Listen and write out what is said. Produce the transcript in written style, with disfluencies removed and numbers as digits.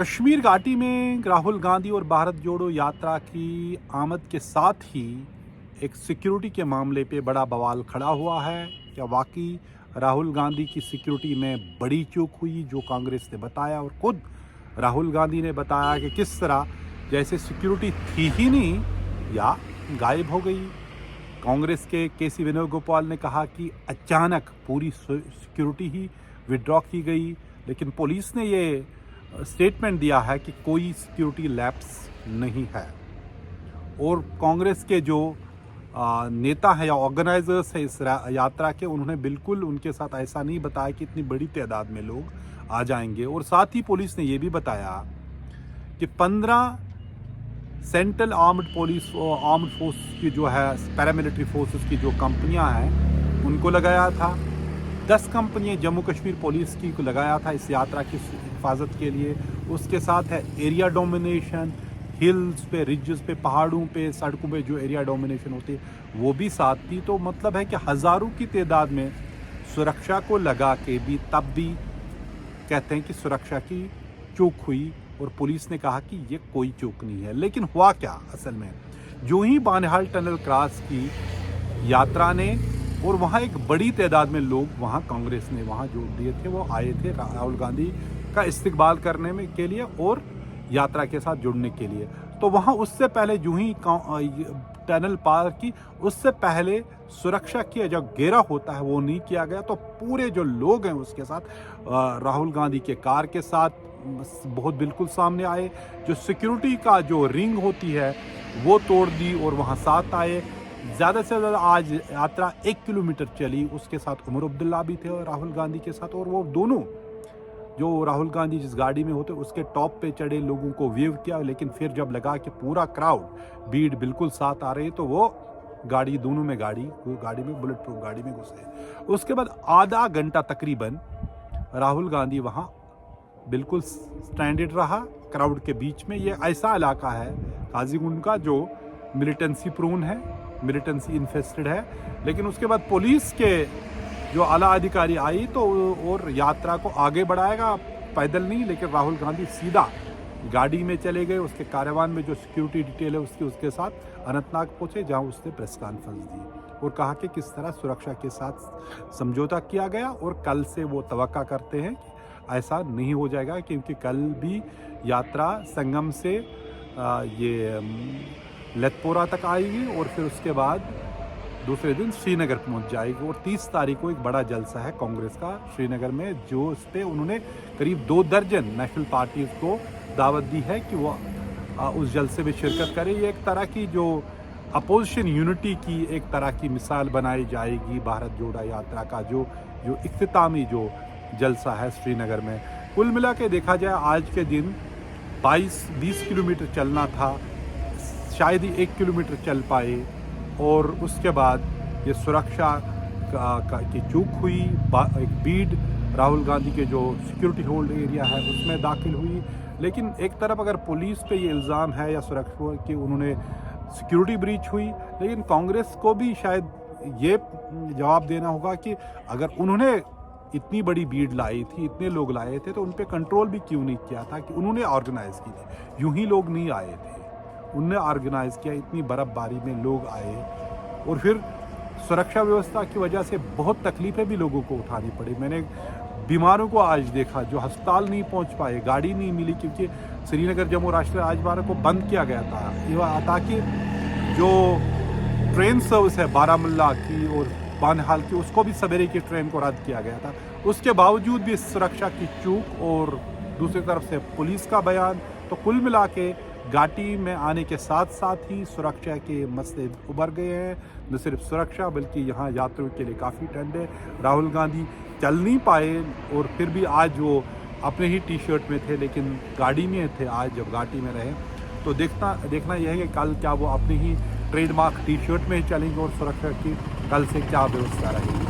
कश्मीर घाटी में राहुल गांधी और भारत जोड़ो यात्रा की आमद के साथ ही एक सिक्योरिटी के मामले पे बड़ा बवाल खड़ा हुआ है। क्या वाकई राहुल गांधी की सिक्योरिटी में बड़ी चूक हुई, जो कांग्रेस ने बताया, और खुद राहुल गांधी ने बताया कि किस तरह जैसे सिक्योरिटी थी ही नहीं या गायब हो गई। कांग्रेस के केसी वेणुगोपाल ने कहा कि अचानक पूरी सिक्योरिटी ही विड्रॉ की गई, लेकिन पुलिस ने ये स्टेटमेंट दिया है कि कोई सिक्योरिटी लैप्स नहीं है। और कांग्रेस के जो नेता है या ऑर्गेनाइजर्स है इस यात्रा के, उन्होंने बिल्कुल उनके साथ ऐसा नहीं बताया कि इतनी बड़ी तादाद में लोग आ जाएंगे। और साथ ही पुलिस ने ये भी बताया कि 15 सेंट्रल आर्म्ड फोर्स की जो है पैरामिलिट्री फोर्सेस की जो कंपनियां हैं उनको लगाया था। 10 कंपनियां जम्मू कश्मीर पुलिस की को लगाया था इस यात्रा की हिफाजत के लिए। उसके साथ है एरिया डोमिनेशन, हिल्स पे, रिजेस पे, पहाड़ों पे, सड़कों पे जो एरिया डोमिनेशन होती है वो भी साथ थी। तो मतलब है कि हज़ारों की तादाद में सुरक्षा को लगा के भी तब भी कहते हैं कि सुरक्षा की चूक हुई। और पुलिस ने कहा कि ये कोई चूक नहीं है। लेकिन हुआ क्या असल में, जो ही बानिहाल टनल क्रॉस की यात्रा ने, और वहाँ एक बड़ी तादाद में लोग वहाँ कांग्रेस ने वहाँ जो दिए थे वो आए थे राहुल गांधी का इस्तकबाल करने में के लिए और यात्रा के साथ जुड़ने के लिए। तो वहाँ उससे पहले जो ही टनल पार की, उससे पहले सुरक्षा की जो घेरा होता है वो नहीं किया गया। तो पूरे जो लोग हैं उसके साथ राहुल गांधी के कार के साथ बहुत बिल्कुल सामने आए। जो सिक्योरिटी का जो रिंग होती है वो तोड़ दी और वहाँ साथ आए। ज़्यादा से ज़्यादा आज यात्रा 1 किलोमीटर चली। उसके साथ उमर अब्दुल्ला भी थे और राहुल गांधी के साथ, और वो दोनों जो राहुल गांधी जिस गाड़ी में होते उसके टॉप पे चढ़े, लोगों को वेव किया। लेकिन फिर जब लगा कि पूरा क्राउड भीड़ बिल्कुल साथ आ रही है तो वो गाड़ी दोनों में गाड़ी में बुलेट प्रूफ गाड़ी में घुसे। उसके बाद आधा घंटा तकरीबन राहुल गांधी वहाँ बिल्कुल स्टैंडर्ड रहा क्राउड के बीच में। ये ऐसा इलाका है काजीगुंड का जो मिलिटेंसी प्रोन है, मिलिटेंसी इन्फेस्टेड है। लेकिन उसके बाद पुलिस के जो आला अधिकारी आई तो और यात्रा को आगे बढ़ाएगा, पैदल नहीं, लेकिन राहुल गांधी सीधा गाड़ी में चले गए। उसके कारवान में जो सिक्योरिटी डिटेल है उसके साथ अनंतनाग पहुंचे, जहां उसने प्रेस कॉन्फ्रेंस दी और कहा कि किस तरह सुरक्षा के साथ समझौता किया गया। और कल से वो तवक्का करते हैं कि ऐसा नहीं हो जाएगा, क्योंकि कल भी यात्रा संगम से ये लेथपोरा तक आएगी और फिर उसके बाद दूसरे दिन श्रीनगर पहुंच जाएगी। और 30 तारीख को एक बड़ा जलसा है कांग्रेस का श्रीनगर में, जो इस पे उन्होंने करीब 2 दर्जन नेशनल पार्टीज को दावत दी है कि वो उस जलसे में शिरकत करें। ये एक तरह की जो अपोजिशन यूनिटी की एक तरह की मिसाल बनाई जाएगी भारत जोड़ा यात्रा का जो इख्तितामी जो जलसा है श्रीनगर में। कुल मिला के देखा जाए आज के दिन 22-20 किलोमीटर चलना था, शायद ही 1 किलोमीटर चल पाए। और उसके बाद ये सुरक्षा की चूक हुई। एक भीड़ राहुल गांधी के जो सिक्योरिटी होल्ड एरिया है उसमें दाखिल हुई। लेकिन एक तरफ अगर पुलिस पे ये इल्ज़ाम है या सुरक्षा कि उन्होंने सिक्योरिटी ब्रीच हुई, लेकिन कांग्रेस को भी शायद ये जवाब देना होगा कि अगर उन्होंने इतनी बड़ी भीड़ लाई थी, इतने लोग लाए थे, तो उन पे कंट्रोल भी क्यों नहीं किया था कि उन्होंने ऑर्गेनाइज़ की थी। यूं ही लोग नहीं आए थे, उनने ऑर्गेनाइज़ किया। इतनी बर्फबारी में लोग आए और फिर सुरक्षा व्यवस्था की वजह से बहुत तकलीफ़ें भी लोगों को उठानी पड़ी। मैंने बीमारों को आज देखा जो अस्पताल नहीं पहुंच पाए, गाड़ी नहीं मिली, क्योंकि श्रीनगर जम्मू राष्ट्रीय राजमार्ग को बंद किया गया था ताकि जो ट्रेन सर्विस है बारामुल्ला की और बानिहाल की, उसको भी सवेरे की ट्रेन को रद्द किया गया था। उसके बावजूद भी सुरक्षा की चूक और दूसरी तरफ से पुलिस का बयान, तो कुल मिला के घाटी में आने के साथ साथ ही सुरक्षा के मसले उभर गए हैं। न सिर्फ सुरक्षा बल्कि यहाँ यात्रियों के लिए काफ़ी ठंड है। राहुल गांधी चल नहीं पाए और फिर भी आज वो अपने ही टी-शर्ट में थे, लेकिन गाड़ी में थे आज जब घाटी में रहे। तो देखना यह है कि कल क्या वो अपनी ही ट्रेडमार्क टी-शर्ट में ही चलेंगे और सुरक्षा की कल से क्या व्यवस्था रहेगी।